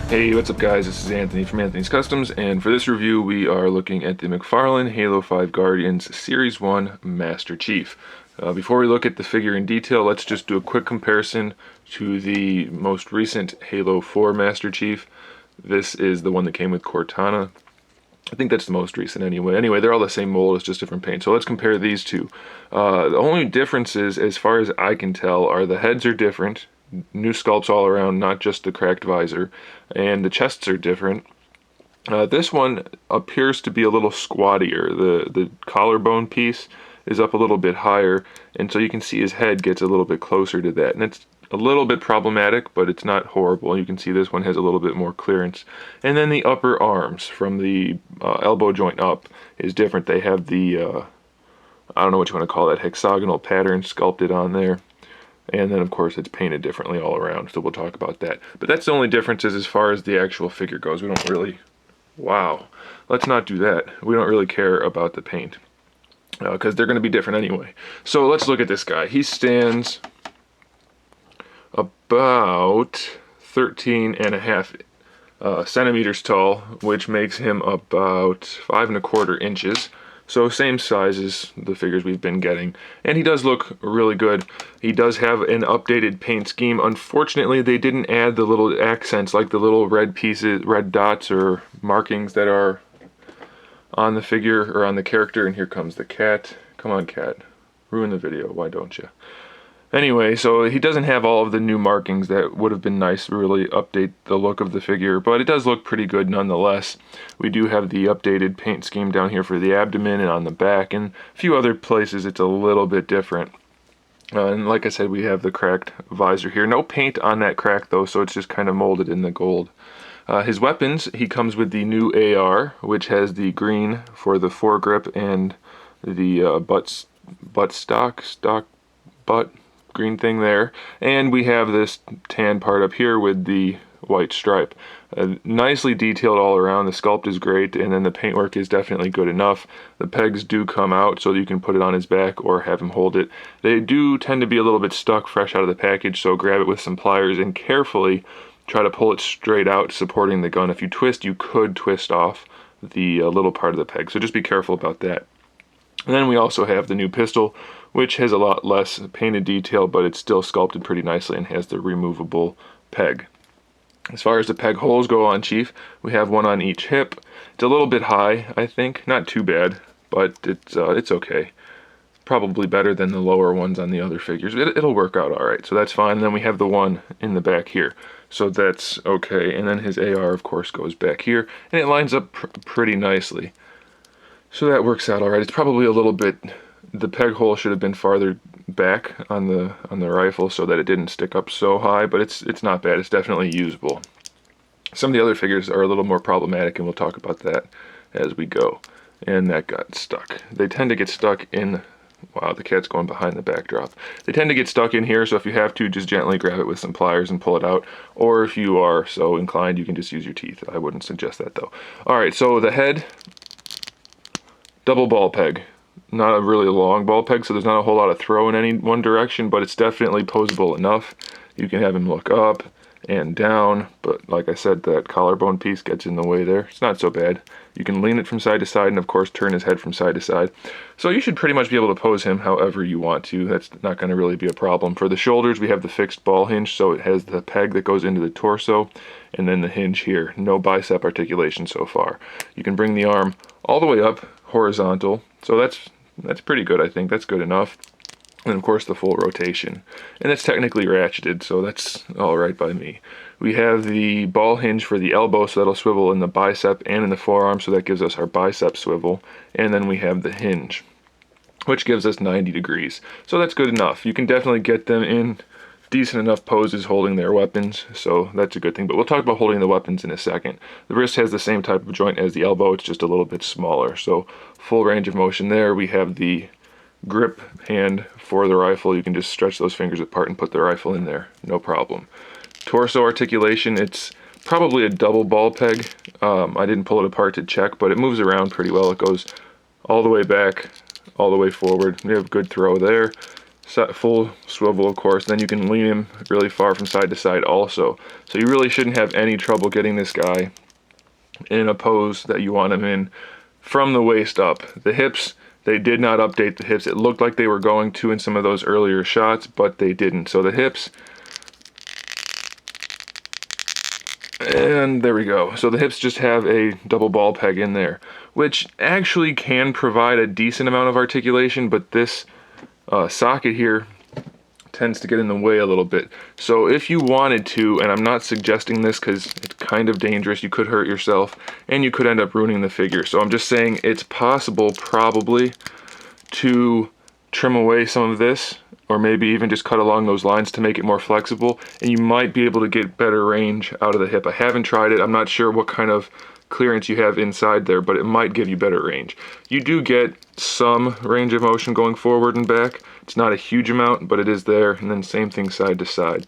Hey, what's up guys? This is Anthony from Anthony's Customs, and for this review we are looking at the McFarlane Halo 5 Guardians Series 1 Master Chief. Before we look at the figure in detail, let's just do a quick comparison to the most recent Halo 4 Master Chief. This is the one that came with Cortana. I think that's the most recent anyway. Anyway, they're all the same mold, it's just different paint. So let's compare these two. The only differences, as far as I can tell, are the heads are different. New sculpts all around, not just the cracked visor, and the chests are different. This one appears to be a little squattier. The collarbone piece is up a little bit higher, and so you can see his head gets a little bit closer to that, and it's a little bit problematic, but it's not horrible. You can see this one has a little bit more clearance. And then the upper arms from the elbow joint up is different. They have the I don't know what you want to call that, hexagonal pattern sculpted on there. And then, of course, it's painted differently all around, so we'll talk about that. But that's the only differences as far as the actual figure goes. We don't really... Wow. Let's not do that. We don't really care about the paint, because they're going to be different anyway. So let's look at this guy. He stands about 13.5 centimeters tall, which makes him about 5¼ inches. So same size as the figures we've been getting. And he does look really good. He does have an updated paint scheme. Unfortunately, they didn't add the little accents, like the little red pieces, red dots or markings that are on the figure or on the character. And here comes the cat. Come on, cat. Ruin the video. Why don't you? Anyway, so he doesn't have all of the new markings that would have been nice to really update the look of the figure, but it does look pretty good nonetheless. We do have the updated paint scheme down here for the abdomen and on the back, and a few other places it's a little bit different. And like I said, we have the cracked visor here. No paint on that crack though, so it's just kind of molded in the gold. His weapons, he comes with the new AR, which has the green for the foregrip and the butt green thing there, and we have this tan part up here with the white stripe. Nicely detailed all around. The sculpt is great, and then the paintwork is definitely good enough. The pegs do come out so you can put it on his back or have him hold it. They do tend to be a little bit stuck fresh out of the package, so grab it with some pliers and carefully try to pull it straight out, supporting the gun. If you twist, you could twist off the little part of the peg, so just be careful about that. And then we also have the new pistol, which has a lot less painted detail, but it's still sculpted pretty nicely and has the removable peg. As far as the peg holes go on Chief, we have one on each hip. It's a little bit high, I think. Not too bad, but it's okay. Probably better than the lower ones on the other figures. It'll work out all right, so that's fine. Then we have the one in the back here, so that's okay. And then his AR, of course, goes back here, and it lines up pretty nicely. So that works out all right. It's probably a little bit... The peg hole should have been farther back on the rifle so that it didn't stick up so high, but it's not bad. It's definitely usable. Some of the other figures are a little more problematic, and we'll talk about that as we go. And that got stuck. They tend to get stuck in... Wow, the cat's going behind the backdrop. They tend to get stuck in here, so if you have to, just gently grab it with some pliers and pull it out. Or if you are so inclined, you can just use your teeth. I wouldn't suggest that, though. Alright, so the head... Double ball peg. Not a really long ball peg, so there's not a whole lot of throw in any one direction, but it's definitely posable enough. You can have him look up and down, but like I said, that collarbone piece gets in the way there. It's not so bad. You can lean it from side to side and, of course, turn his head from side to side. So you should pretty much be able to pose him however you want to. That's not going to really be a problem. For the shoulders, we have the fixed ball hinge, so it has the peg that goes into the torso, and then the hinge here. No bicep articulation so far. You can bring the arm all the way up, horizontal, so that's pretty good, I think. That's good enough. And of course the full rotation. And it's technically ratcheted, so that's alright by me. We have the ball hinge for the elbow, so that'll swivel in the bicep and in the forearm, so that gives us our bicep swivel. And then we have the hinge, which gives us 90 degrees. So that's good enough. You can definitely get them in decent enough poses holding their weapons, so that's a good thing. But we'll talk about holding the weapons in a second. The wrist has the same type of joint as the elbow, it's just a little bit smaller, so full range of motion there. We have the grip hand for the rifle. You can just stretch those fingers apart and put the rifle in there, no problem. Torso articulation, it's probably a double ball peg. I didn't pull it apart to check, but it moves around pretty well. It goes all the way back, all the way forward. We have good throw there. full swivel, of course. Then you can lean him really far from side to side also. So you really shouldn't have any trouble getting this guy in a pose that you want him in from the waist up. The hips, they did not update the hips. It looked like they were going to in some of those earlier shots, but they didn't. So the hips, and there we go. So the hips just have a double ball peg in there, which actually can provide a decent amount of articulation, but this socket here tends to get in the way a little bit. So if you wanted to, and I'm not suggesting this because it's kind of dangerous, you could hurt yourself and you could end up ruining the figure. So I'm just saying it's possible probably to trim away some of this, or maybe even just cut along those lines to make it more flexible, and you might be able to get better range out of the hip. I haven't tried it. I'm not sure what kind of clearance you have inside there, but it might give you better range. You do get some range of motion going forward and back. It's not a huge amount, but it is there, and then same thing side to side.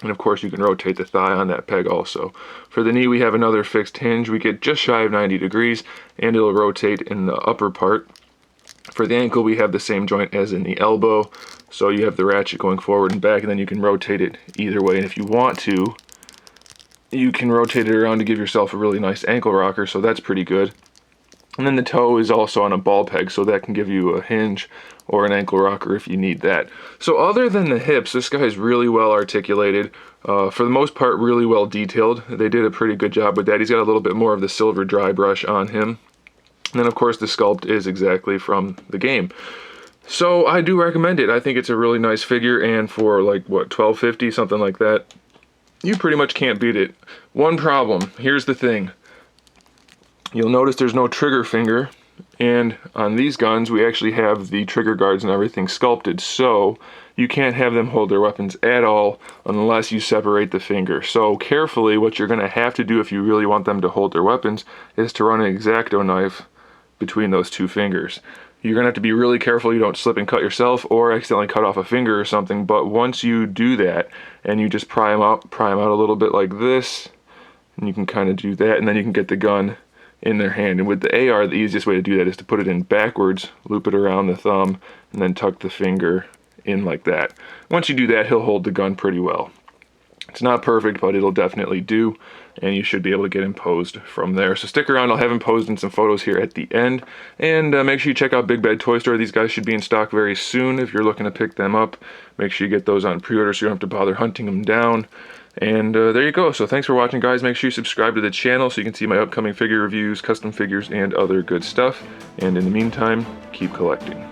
And of course you can rotate the thigh on that peg also. For the knee we have another fixed hinge. We get just shy of 90 degrees, and it'll rotate in the upper part. For the ankle we have the same joint as in the elbow, so you have the ratchet going forward and back, and then you can rotate it either way. And if you want to, you can rotate it around to give yourself a really nice ankle rocker, so that's pretty good. And then the toe is also on a ball peg, so that can give you a hinge or an ankle rocker if you need that. So other than the hips, this guy is really well articulated. For the most part, really well detailed. They did a pretty good job with that. He's got a little bit more of the silver dry brush on him. And then of course the sculpt is exactly from the game. So I do recommend it. I think it's a really nice figure, and for like, what, $12.50, something like that, you pretty much can't beat it. One problem, here's the thing. You'll notice there's no trigger finger, and on these guns we actually have the trigger guards and everything sculpted, so you can't have them hold their weapons at all unless you separate the finger. So carefully, what you're going to have to do if you really want them to hold their weapons is to run an X-Acto knife between those two fingers. You're going to have to be really careful you don't slip and cut yourself or accidentally cut off a finger or something, but once you do that and you just pry them out a little bit like this, and you can kind of do that, and then you can get the gun in their hand. And with the AR, the easiest way to do that is to put it in backwards, loop it around the thumb, and then tuck the finger in like that. Once you do that, he'll hold the gun pretty well. It's not perfect, but it'll definitely do, and you should be able to get him posed from there. So stick around, I'll have him posed in some photos here at the end, and make sure you check out Big Bad Toy Store. These guys should be in stock very soon if you're looking to pick them up. Make sure you get those on pre-order so you don't have to bother hunting them down. And there you go. So thanks for watching, guys. Make sure you subscribe to the channel so you can see my upcoming figure reviews, custom figures, and other good stuff. And in the meantime, keep collecting.